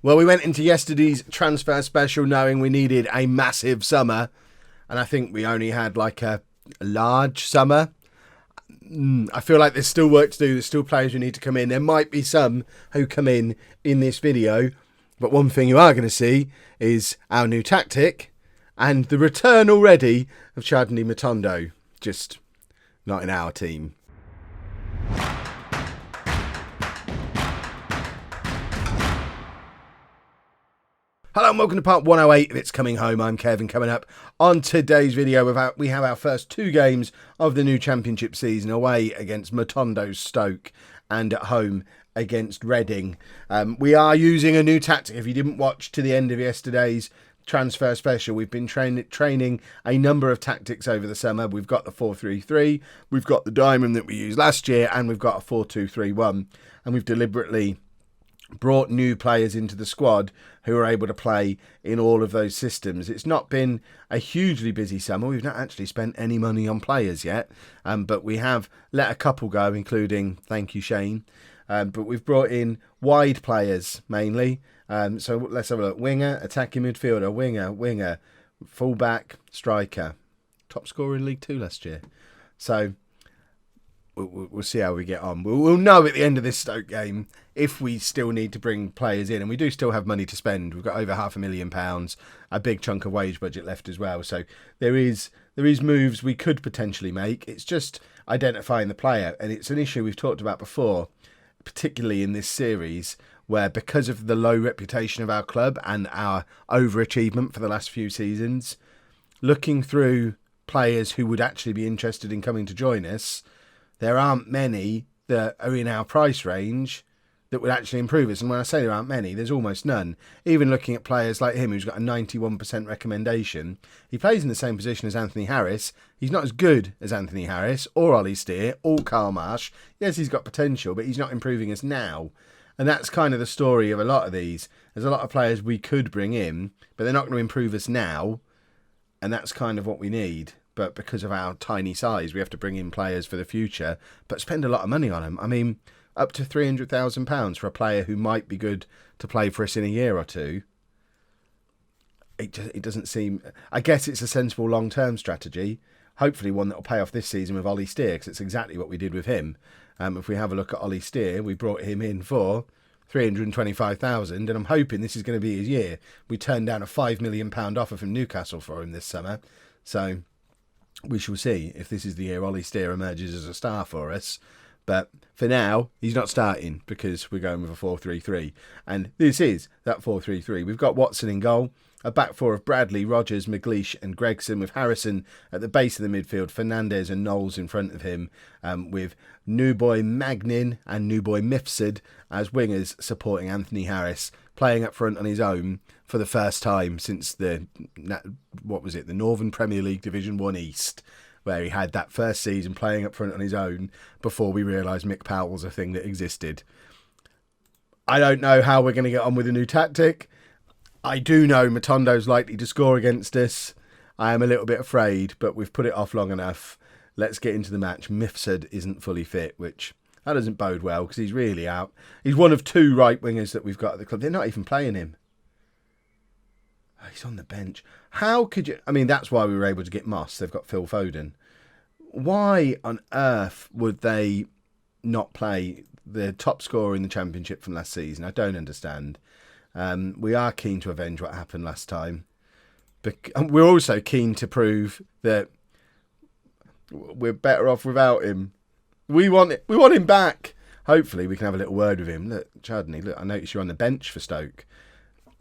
Well, we went into yesterday's transfer special knowing we needed a massive summer, and I think we only had like a large summer. I feel like there's still work to do. There's still players who need to come in. There might be some who come in this video, but one thing you are going to see is our new tactic and the return already of Chadney Matondo, just not in our team. Hello and welcome to part 108 of It's Coming Home. I'm Kevin. Coming up on today's video, we have our first two games of the new championship season, away against Matondo's Stoke and at home against Reading. We are using a new tactic. If you didn't watch to the end of yesterday's transfer special, we've been training a number of tactics over the summer. We've got the 4-3-3, we've got the diamond that we used last year, and we've got a 4-2-3-1. And we've deliberately brought new players into the squad who are able to play in all of those systems. It's not been a hugely busy summer. We've not actually spent any money on players yet, but we have let a couple go, including, thank you, Shane. But we've brought in wide players mainly. So let's have a look. Winger, attacking midfielder, winger, fullback, striker. Top scorer in League 2 last year. So we'll see how we get on. We'll know at the end of this Stoke game if we still need to bring players in, and we do still have money to spend. We've got over £500,000, a big chunk of wage budget left as well. So there is moves we could potentially make. It's just identifying the player, and it's an issue we've talked about before, particularly in this series, where because of the low reputation of our club and our overachievement for the last few seasons, looking through players who would actually be interested in coming to join us, there aren't many that are in our price range that would actually improve us. And when I say there aren't many, there's almost none. Even looking at players like him, who's got a 91% recommendation, he plays in the same position as Anthony Harris. He's not as good as Anthony Harris or Ollie Steer or Carl Marsh. Yes, he's got potential, but he's not improving us now. And that's kind of the story of a lot of these. There's a lot of players we could bring in, but they're not going to improve us now. And that's kind of what we need. But because of our tiny size, we have to bring in players for the future, but spend a lot of money on them. I mean, up to £300,000 for a player who might be good to play for us in a year or two. It doesn't seem... I guess it's a sensible long-term strategy. Hopefully one that will pay off this season with Ollie Steer, because it's exactly what we did with him. If we have a look at Ollie Steer, we brought him in for £325,000, and I'm hoping this is going to be his year. We turned down a £5 million offer from Newcastle for him this summer. So we shall see if this is the year Ollie Steer emerges as a star for us. But for now, he's not starting because we're going with a 4-3-3. And this is that 4-3-3. We've got Watson in goal, a back four of Bradley, Rogers, McLeish and Gregson, with Harrison at the base of the midfield, Fernandez and Knowles in front of him, with new boy Magnin and new boy Mifsud as wingers supporting Anthony Harris, playing up front on his own for the first time since the Northern Premier League Division 1 East, where he had that first season playing up front on his own before we realised Mick Powell was a thing that existed. I don't know how we're going to get on with a new tactic. I do know Matondo's likely to score against us. I am a little bit afraid, but we've put it off long enough. Let's get into the match. Mifsud isn't fully fit, which that doesn't bode well because he's really out. He's one of two right wingers that we've got at the club. They're not even playing him. Oh, he's on the bench. How could you... I mean, that's why we were able to get Moss. They've got Phil Foden. Why on earth would they not play the top scorer in the championship from last season? I don't understand. We are keen to avenge what happened last time. But we're also keen to prove that we're better off without him. We want him back. Hopefully we can have a little word with him. Look, Chadney, look, I noticed you're on the bench for Stoke.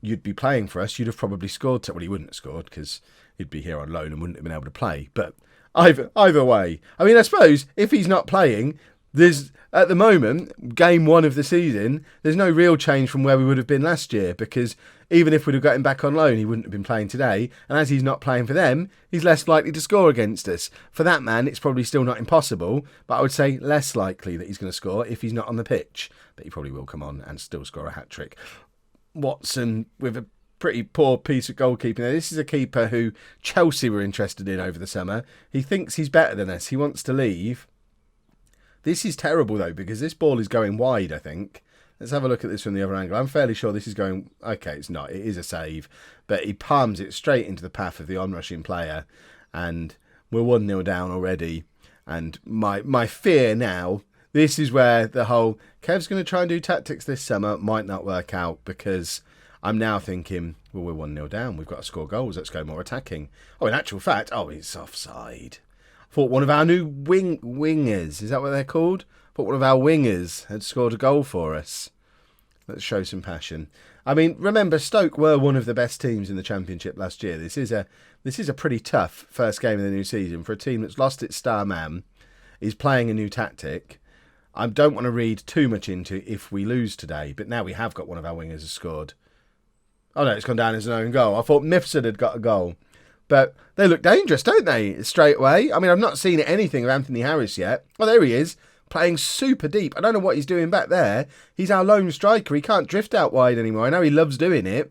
You'd be playing for us. You'd have probably scored. Well, he wouldn't have scored because he'd be here on loan and wouldn't have been able to play. But either way, I mean, I suppose if he's not playing, there's at the moment, game one of the season, there's no real change from where we would have been last year, because even if we'd have got him back on loan, he wouldn't have been playing today. And as he's not playing for them, he's less likely to score against us. For that man, it's probably still not impossible, but I would say less likely that he's going to score if he's not on the pitch. But he probably will come on and still score a hat-trick. Watson with a pretty poor piece of goalkeeping there. This is a keeper who Chelsea were interested in over the summer. He thinks he's better than us. He wants to leave. This is terrible, though, because this ball is going wide, I think. Let's have a look at this from the other angle. I'm fairly sure this is going... Okay, it's not. It is a save. But he palms it straight into the path of the onrushing player. And we're 1-0 down already. And my fear now... This is where the whole... Kev's going to try and do tactics this summer. Might not work out. Because I'm now thinking... Well, we're 1-0 down. We've got to score goals. Let's go more attacking. Oh, in actual fact... Oh, it's offside. I thought one of our new wingers... Is that what they're called? But one of our wingers had scored a goal for us. Let's show some passion. I mean, remember, Stoke were one of the best teams in the Championship last year. This is a pretty tough first game of the new season for a team that's lost its star man, is playing a new tactic. I don't want to read too much into if we lose today, but now we have got one of our wingers has scored. Oh no, it's gone down as an own goal. I thought Mifsud had got a goal. But they look dangerous, don't they, straight away? I mean, I've not seen anything of Anthony Harris yet. Oh, there he is. Playing super deep. I don't know what he's doing back there. He's our lone striker. He can't drift out wide anymore. I know he loves doing it,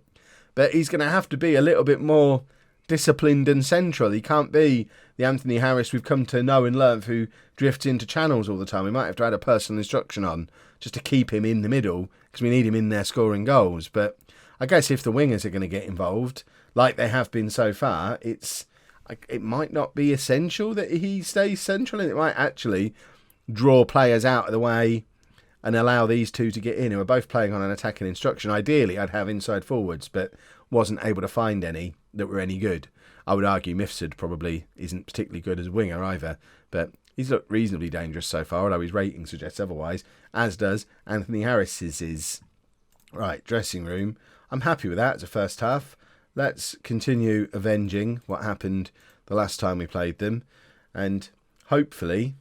but he's going to have to be a little bit more disciplined and central. He can't be the Anthony Harris we've come to know and love who drifts into channels all the time. We might have to add a personal instruction on just to keep him in the middle because we need him in there scoring goals. But I guess if the wingers are going to get involved, like they have been so far, it might not be essential that he stays central, and it might actually draw players out of the way and allow these two to get in who are both playing on an attacking instruction. Ideally, I'd have inside forwards, but wasn't able to find any that were any good. I would argue Mifsud probably isn't particularly good as a winger either, but he's looked reasonably dangerous so far, although his rating suggests otherwise, as does Anthony Harris's. Right, dressing room. I'm happy with that as a first half. Let's continue avenging what happened the last time we played them and hopefully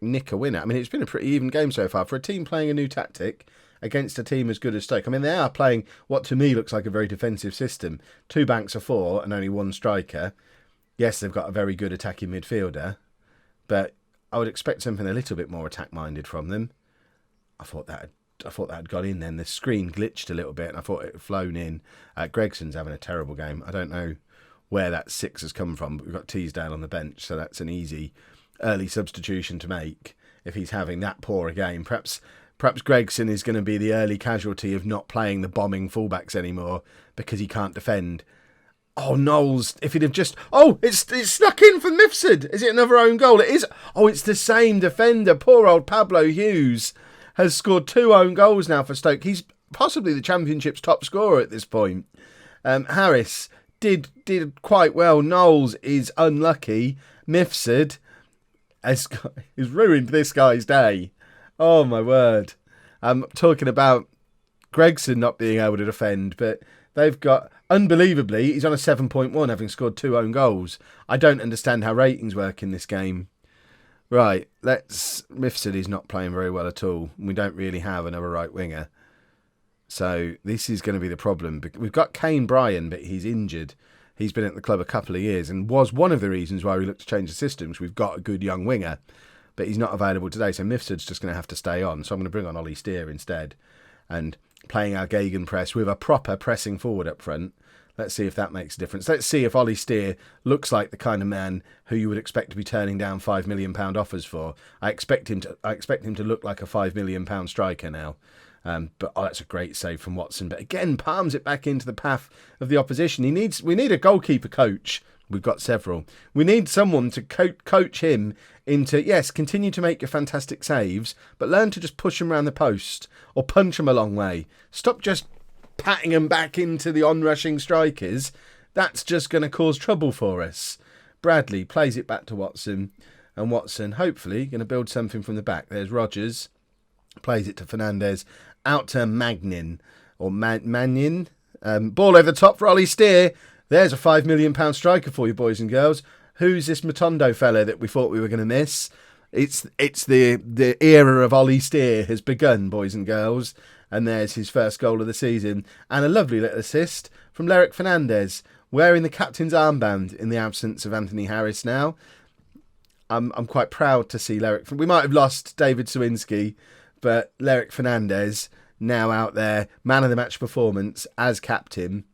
nick a winner. I mean, it's been a pretty even game so far for a team playing a new tactic against a team as good as Stoke. I mean, they are playing what to me looks like a very defensive system. 2 banks of 4 and only 1 striker. Yes, they've got a very good attacking midfielder, but I would expect something a little bit more attack-minded from them. I thought that had gone in then. The screen glitched a little bit and I thought it had flown in. Gregson's having a terrible game. I don't know where that 6 has come from, but we've got Teasdale on the bench, so that's an easy early substitution to make if he's having that poor a game. Perhaps Gregson is going to be the early casualty of not playing the bombing fullbacks anymore because he can't defend. Oh, Knowles, if he'd have just... Oh, it's snuck in from Mifsud. Is it another own goal? It is. Oh, it's the same defender. Poor old Pablo Hughes has scored 2 own goals now for Stoke. He's possibly the Championship's top scorer at this point. Harris did quite well. Knowles is unlucky. Mifsud has ruined this guy's day. Oh, my word. I'm talking about Gregson not being able to defend, but they've got... Unbelievably, he's on a 7.1, having scored 2 own goals. I don't understand how ratings work in this game. Right, Mifsud is not playing very well at all. We don't really have another right winger. So this is going to be the problem. We've got Kane Bryan, but he's injured. He's been at the club a couple of years and was one of the reasons why we looked to change the systems. We've got a good young winger, but he's not available today. So Mifsud's just going to have to stay on. So I'm going to bring on Ollie Steer instead and playing our gegenpress with a proper pressing forward up front. Let's see if that makes a difference. Let's see if Ollie Steer looks like the kind of man who you would expect to be turning down £5 million offers for. I expect him to look like a £5 million striker now. But that's a great save from Watson. But again, palms it back into the path of the opposition. We need a goalkeeper coach. We've got several. We need someone to coach him into, yes, continue to make your fantastic saves, but learn to just push him around the post or punch him a long way. Stop just patting him back into the onrushing strikers. That's just going to cause trouble for us. Bradley plays it back to Watson, and Watson hopefully going to build something from the back. There's Rogers, plays it to Fernandez, out to Magnin, or Mannion. Ball over the top for Ollie Steer. There's a £5 million striker for you, boys and girls. Who's this Matondo fella that we thought we were going to miss? It's the era of Ollie Steer has begun, boys and girls. And there's his first goal of the season. And a lovely little assist from Lerick Fernandez, wearing the captain's armband in the absence of Anthony Harris now. I'm quite proud to see Lerick. We might have lost David Sawinski, but Lerick Fernandez now out there, man of the match performance as captain.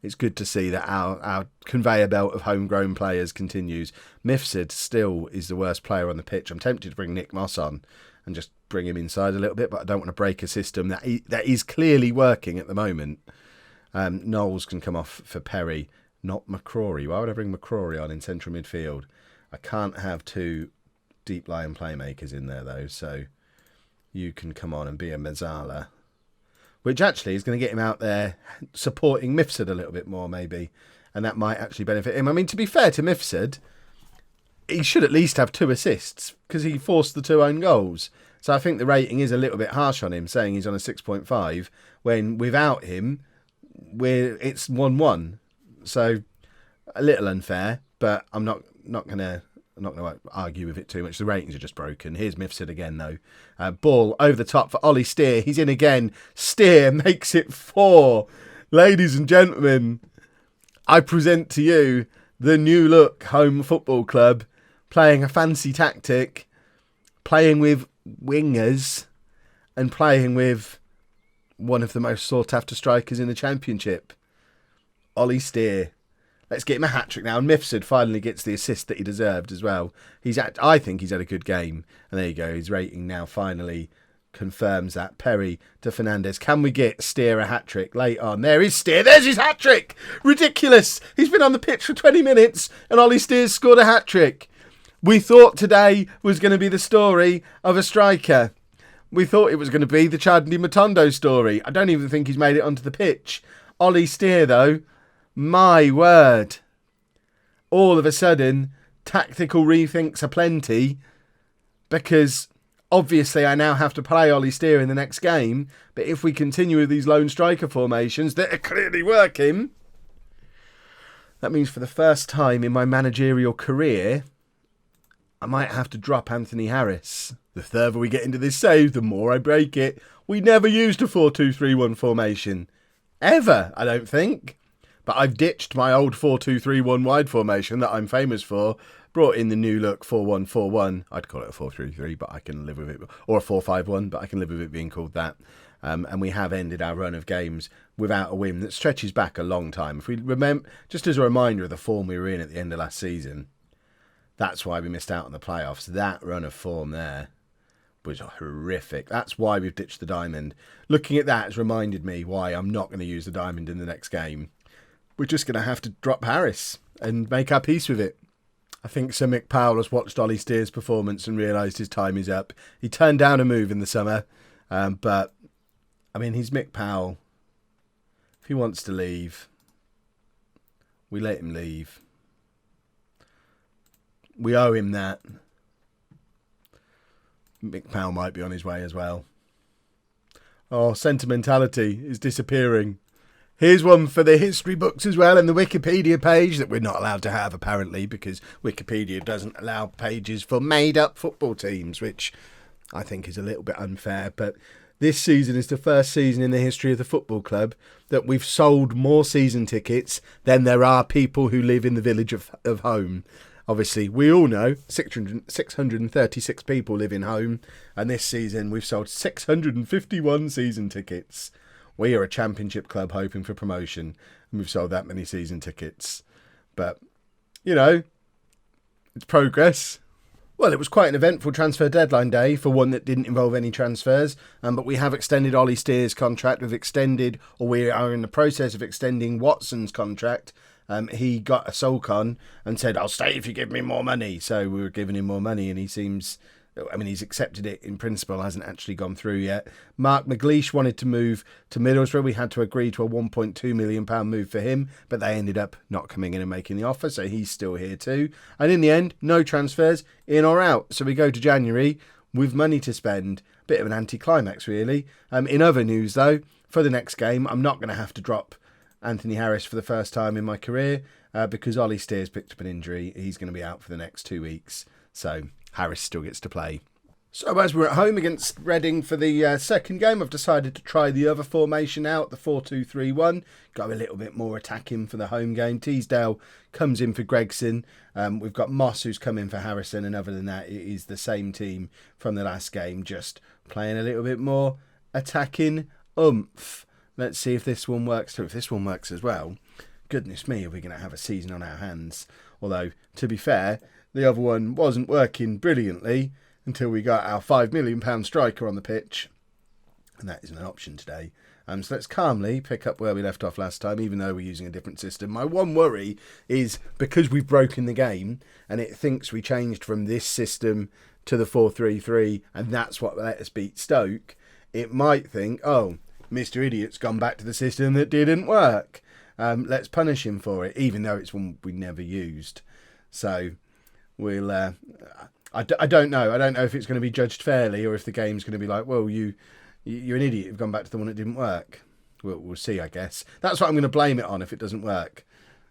It's good to see that our conveyor belt of homegrown players continues. Mifsud still is the worst player on the pitch. I'm tempted to bring Nick Moss on and just bring him inside a little bit, but I don't want to break a system that is clearly working at the moment. Knowles can come off for Perry, not McCrory. Why would I bring McCrory on in central midfield? I can't have two deep lying playmakers in there though, so you can come on and be a Mazzala, which actually is going to get him out there supporting Mifsud a little bit more maybe, and that might actually benefit him. I mean, to be fair to Mifsud, he should at least have 2 assists because he forced the 2 own goals. So I think the rating is a little bit harsh on him, saying he's on a 6.5 when without him, it's 1-1. So a little unfair, but I'm not going to argue with it too much. The ratings are just broken. Here's Mifsud again though. Ball over the top for Ollie Steer. He's in again. Steer makes it 4. Ladies and gentlemen, I present to you the new look Holme Football Club, playing a fancy tactic, playing with wingers, and playing with one of the most sought-after strikers in the Championship, Ollie Steer. Let's get him a hat-trick now. And Mifsud finally gets the assist that he deserved as well. I think he's had a good game. And there you go. His rating now finally confirms that. Perry to Fernandez. Can we get Steer a hat-trick late on? There is Steer. There's his hat-trick. Ridiculous. He's been on the pitch for 20 minutes and Ollie Steer's scored a hat-trick. We thought today was going to be the story of a striker. We thought it was going to be the Chadney Matondo story. I don't even think he's made it onto the pitch. Ollie Steer, though, my word. All of a sudden, tactical rethinks aplenty, because obviously I now have to play Ollie Steer in the next game, but if we continue with these lone striker formations that are clearly working, that means for the first time in my managerial career, I might have to drop Anthony Harris. The further we get into this save, the more I break it. We never used a 4-2-3-1 formation. Ever, I don't think. But I've ditched my old 4-2-3-1 wide formation that I'm famous for. Brought in the new look 4-1-4-1. I'd call it a 4-3-3, but I can live with it. Or a 4-5-1, but I can live with it being called that. And we have ended our run of games without a win that stretches back a long time. If we remember, just as a reminder of the form we were in at the end of last season, that's why we missed out on the playoffs. That run of form there was horrific. That's why we've ditched the diamond. Looking at that has reminded me why I'm not going to use the diamond in the next game. We're just going to have to drop Harris and make our peace with it. I think Sir Mick Powell has watched Ollie Steer's performance and realised his time is up. He turned down a move in the summer, but, I mean, he's Mick Powell. If he wants to leave, we let him leave. We owe him that. Mick Powell might be on his way as well. Oh, sentimentality is disappearing. Here's one for the history books as well, and the Wikipedia page that we're not allowed to have, apparently, because Wikipedia doesn't allow pages for made-up football teams, which I think is a little bit unfair. But this season is the first season in the history of the football club that we've sold more season tickets than there are people who live in the village of Holme. Obviously, we all know 636 people live in Holme, and this season we've sold 651 season tickets. We are a championship club hoping for promotion, and we've sold that many season tickets. But, you know, it's progress. Well, it was quite an eventful transfer deadline day for one that didn't involve any transfers, but we have extended Ollie Steer's contract. We are in the process of extending Watson's contract. He got a SOLCON and said, I'll stay if you give me more money. So we were giving him more money, and he's accepted it in principle, hasn't actually gone through yet. Mark McLeish wanted to move to Middlesbrough. We had to agree to a £1.2 million move for him, but they ended up not coming in and making the offer, so he's still here too. And in the end, no transfers, in or out. So we go to January with money to spend. Bit of an anticlimax, really. In other news, though, for the next game, I'm not going to have to drop Anthony Harris for the first time in my career because Ollie Steer's picked up an injury. He's going to be out for the next 2 weeks. So Harris still gets to play. So as we're at home against Reading for the second game, I've decided to try the other formation out, the 4-2-3-1. Go a little bit more attacking for the home game. Teasdale comes in for Gregson. We've got Moss who's come in for Harrison. And other than that, it is the same team from the last game, just playing a little bit more attacking oomph. Let's see if this one works too. If this one works as well, goodness me, are we going to have a season on our hands? Although, to be fair, the other one wasn't working brilliantly. until we got our £5 million striker on the pitch. And that isn't an option today. So let's calmly pick up where we left off last time, even though we're using a different system. My one worry is because we've broken the game and it thinks we changed from this system to the 4-3-3 and that's what let us beat Stoke, it might think, oh, Mr. Idiot's gone back to the system that didn't work. Let's punish him for it, even though it's one we never used. So we'll... I don't know. I don't know if it's going to be judged fairly or if the game's going to be like, well, you're an idiot. You've gone back to the one that didn't work. We'll see, I guess. That's what I'm going to blame it on if it doesn't work.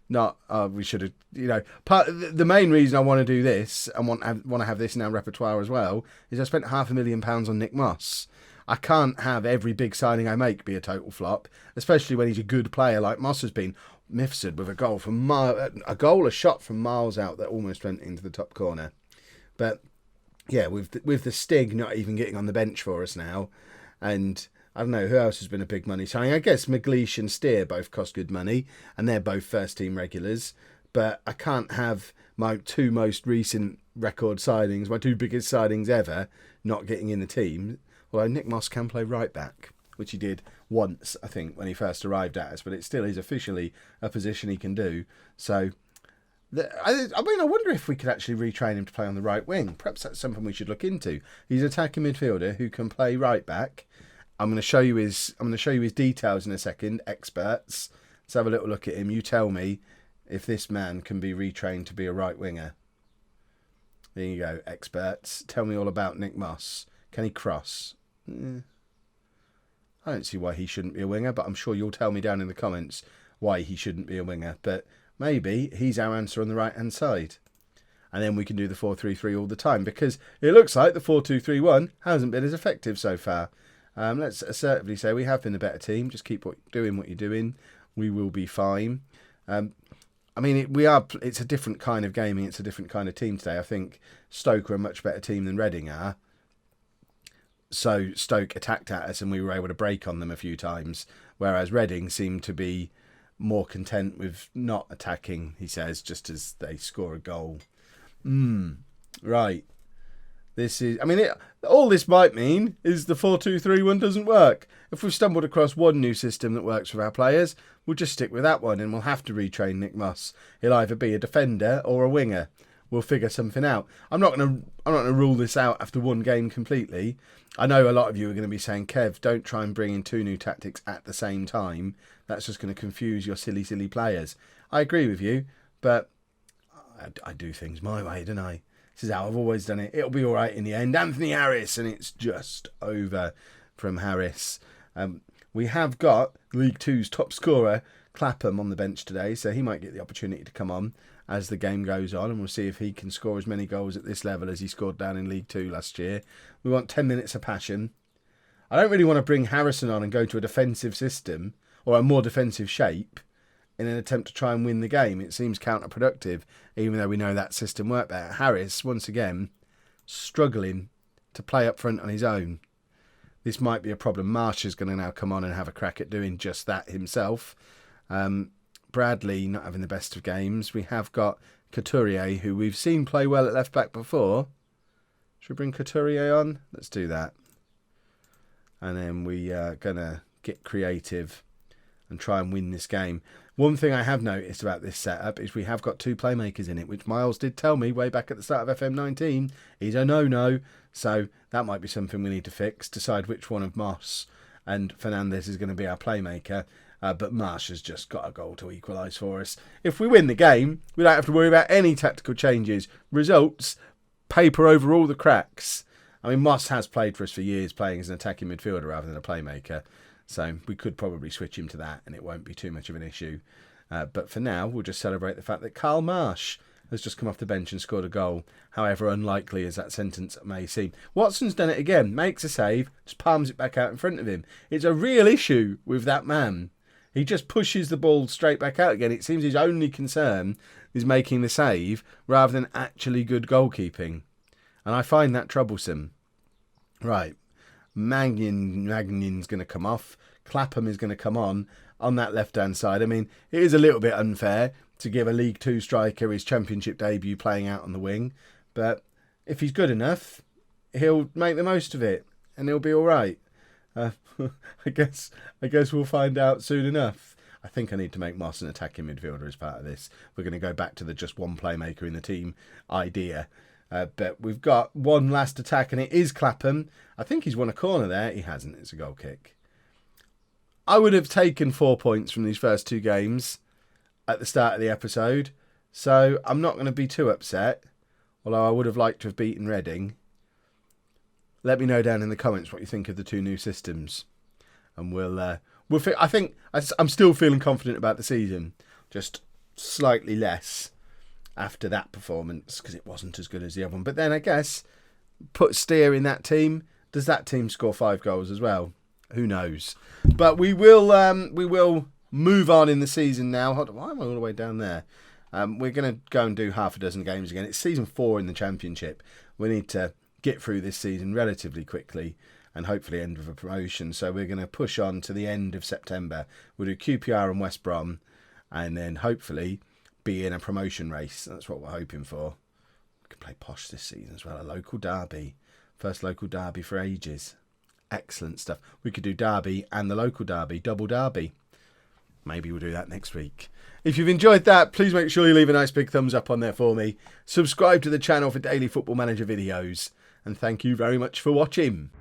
Not, we should have, the main reason I want to do this and want to have this in our repertoire as well is I spent £500,000 on Nick Moss. I can't have every big signing I make be a total flop, especially when he's a good player like Moss has been. Mifsud with a shot from miles out that almost went into the top corner. But yeah, with the Stig not even getting on the bench for us now, and I don't know who else has been a big money signing. I guess McLeish and Steer both cost good money, and they're both first team regulars. But I can't have my two most recent record signings, my two biggest signings ever, not getting in the team. Although Nick Moss can play right back, which he did once, I think, when he first arrived at us. But it still is officially a position he can do. So, I wonder if we could actually retrain him to play on the right wing. Perhaps that's something we should look into. He's an attacking midfielder who can play right back. I'm going to show you his details in a second. Experts, let's have a little look at him. You tell me if this man can be retrained to be a right winger. There you go, experts. Tell me all about Nick Moss. Can he cross? I don't see why he shouldn't be a winger, but I'm sure you'll tell me down in the comments why he shouldn't be a winger. But maybe he's our answer on the right-hand side. And then we can do the 4-3-3 all the time, because it looks like the 4-2-3-1 hasn't been as effective so far. Let's assertively say we have been the better team. Just keep doing what you're doing. We will be fine. It's a different kind of gaming. It's a different kind of team today. I think Stoke are a much better team than Reading are. So Stoke attacked at us and we were able to break on them a few times, whereas Reading seemed to be more content with not attacking, he says, just as they score a goal. Right. All this might mean is the 4-2-3-1 doesn't work. If we've stumbled across one new system that works for our players, we'll just stick with that one and we'll have to retrain Nick Moss. He'll either be a defender or a winger. We'll figure something out. I'm not going to rule this out after one game completely. I know a lot of you are going to be saying, Kev, don't try and bring in two new tactics at the same time. That's just going to confuse your silly, silly players. I agree with you, but I do things my way, don't I? This is how I've always done it. It'll be all right in the end. Anthony Harris, and it's just over from Harris. We have got League Two's top scorer, Chapman, on the bench today, so he might get the opportunity to come on as the game goes on, and we'll see if he can score as many goals at this level as he scored down in League Two last year. We want 10 minutes of passion. I don't really want to bring Harrison on and go to a defensive system or a more defensive shape in an attempt to try and win the game. It seems counterproductive, even though we know that system worked better. Harris, once again, struggling to play up front on his own. This might be a problem. Marsh is going to now come on and have a crack at doing just that himself. Bradley not having the best of games. We have got Couturier, who we've seen play well at left back before. Should we bring Couturier on? Let's do that. And then we are going to get creative and try and win this game. One thing I have noticed about this setup is we have got two playmakers in it, which Miles did tell me way back at the start of FM19 is a no-no. So that might be something we need to fix, decide which one of Moss and Fernandez is going to be our playmaker. But Marsh has just got a goal to equalise for us. If we win the game, we don't have to worry about any tactical changes. Results paper over all the cracks. I mean, Moss has played for us for years, playing as an attacking midfielder rather than a playmaker. So we could probably switch him to that and it won't be too much of an issue. But for now, we'll just celebrate the fact that Karl Marsh has just come off the bench and scored a goal, however unlikely as that sentence may seem. Watson's done it again, makes a save, just palms it back out in front of him. It's a real issue with that man. He just pushes the ball straight back out again. It seems his only concern is making the save rather than actually good goalkeeping. And I find that troublesome. Right. Magnion's going to come off. Clapham is going to come on that left-hand side. I mean, it is a little bit unfair to give a League Two striker his Championship debut playing out on the wing. But if he's good enough, he'll make the most of it and he'll be all right. I guess we'll find out soon enough. I think I need to make Moss an attacking midfielder as part of this. We're going to go back to the just one playmaker in the team idea. But we've got one last attack, and it is Chapman. I think he's won a corner there. He hasn't. It's a goal kick. I would have taken 4 points from these first 2 games at the start of the episode, so I'm not going to be too upset, although I would have liked to have beaten Reading. Let me know down in the comments what you think of the 2 new systems, and I think I'm still feeling confident about the season, just slightly less after that performance because it wasn't as good as the other one. But then I guess put Steer in that team. Does that team score 5 goals as well? Who knows? But we will move on in the season now. Hold on, why am I all the way down there? We're going to go and do half a dozen games again. It's season 4 in the Championship. We need to get through this season relatively quickly and hopefully end with a promotion. So we're going to push on to the end of September. We'll do QPR and West Brom and then hopefully be in a promotion race. That's what we're hoping for. We can play Posh this season as well. A local derby. First local derby for ages. Excellent stuff. We could do derby and the local derby. Double derby. Maybe we'll do that next week. If you've enjoyed that, please make sure you leave a nice big thumbs up on there for me. Subscribe to the channel for daily Football Manager videos. And thank you very much for watching.